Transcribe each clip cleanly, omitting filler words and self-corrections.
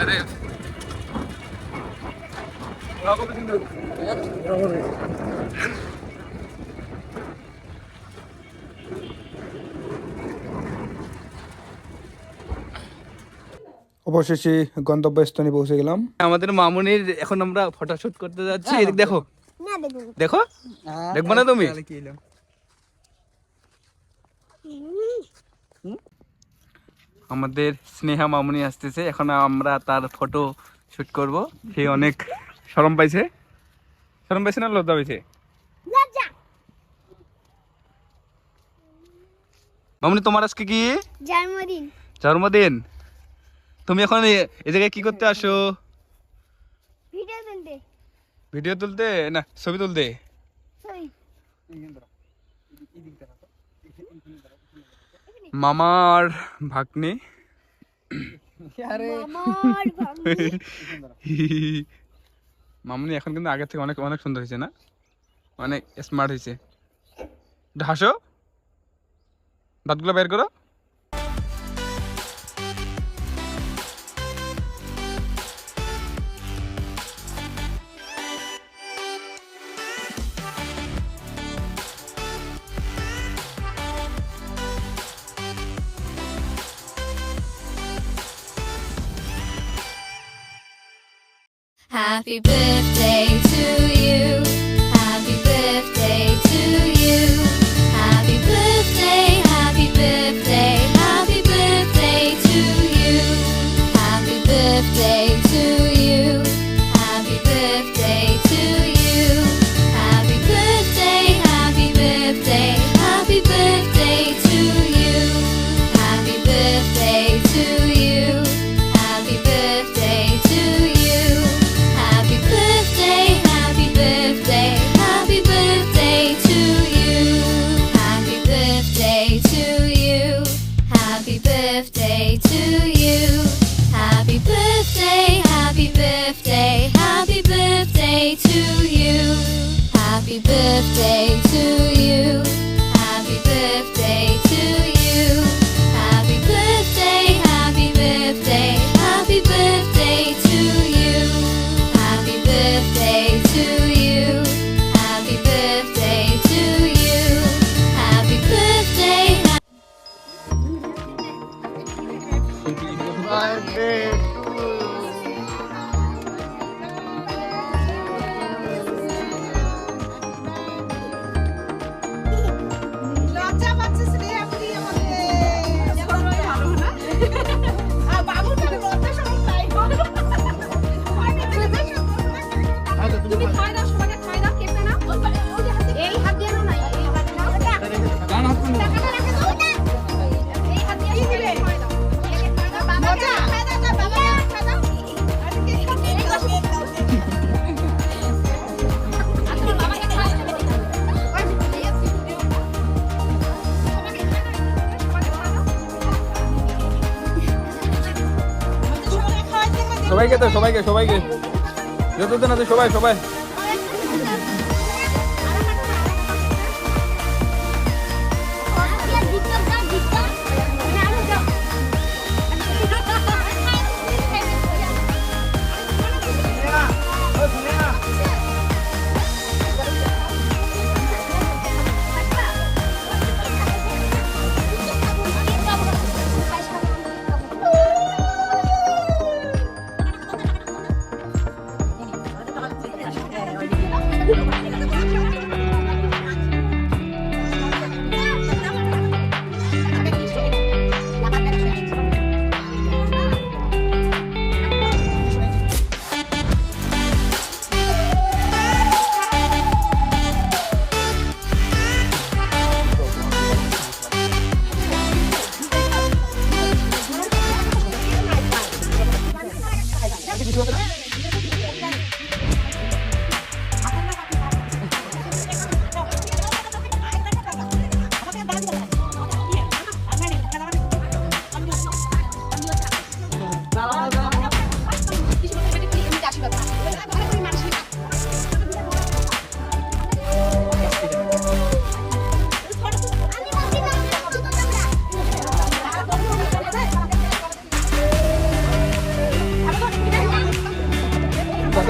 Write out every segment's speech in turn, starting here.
আরে অবশেষে গন্তব্যস্থানে পৌঁছে গেলাম। আমাদের মামুনির এখন আমরা ফটোশুট করতে যাচ্ছি। এদিক দেখো, দেখো, দেখবো না তুমি? আমাদের স্নেহা মামুনি আসতেছে, এখন আমরা তার ফটো শুট করব। সে অনেক শরম পাইছে। শরম পাইছে না লজ্জা পাইছে? মামুনি তোমার আজকে কি জন্মদিন? জন্মদিন। তুমি এখন এই জায়গায় কি করতে আসো? ভিডিও তুলতে। ভিডিও তুলতে না ছবি তুলতে? মামার ভাগ্নে। মামুনি এখন কিন্তু আগের থেকে অনেক অনেক সুন্দর হয়েছে না? অনেক স্মার্ট হয়েছে। হাসো, দাঁতগুলো বের করো। Happy birthday to you. Happy birthday to you. Happy birthday, happy birthday, happy birthday to you. Happy birthday to you. Happy birthday to you. Happy birthday, happy birthday, happy birthday to you. Happy birthday to you. Happy birthday to you. Happy birthday, happy birthday, happy birthday to you. Happy birthday to you. Happy birthday to you. Happy birthday, happy birthday, happy birthday to you. Happy birthday to you. Happy birthday to you. Happy birthday, happy birthday, happy birthday to you. Happy birthday to you. Happy birthday to you. Happy birthday. লজ্জা পাচ্ছিস রে আপনি আমাকে ভালো না আর বাবুর কাছে লজ্জা সরম নাই তুমি খাই দাও সবাইকে খাই দাও কেটে না এই হাত দিয়ে নাও না এই হাত নাও ডান হাত নাও টাকাটা রেখে দাও এই হাত দিয়ে দিবে খাই দাও মজা খাই দাও বাবা খাই দাও আরে কে খাবে এই দাও আচ্ছা বাবাকে খাই দাও সবাইকে তো সবাইকে সবাইকে যতদিন আছে সবাই সবাই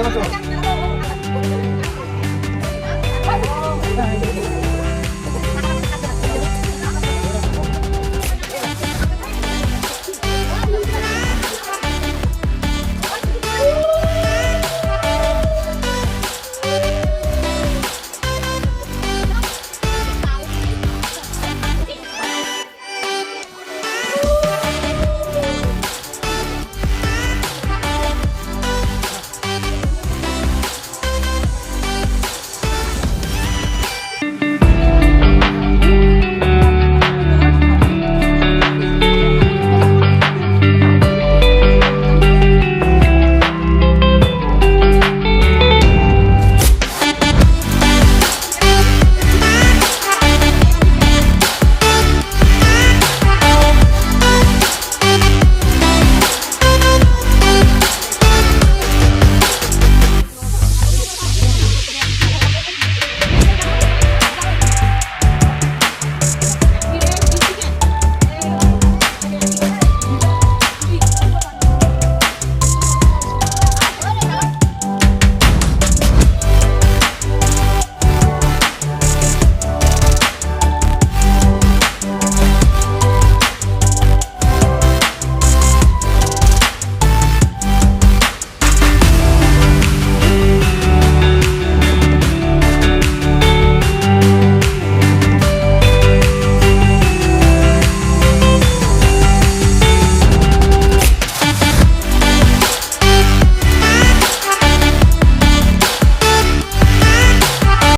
আছো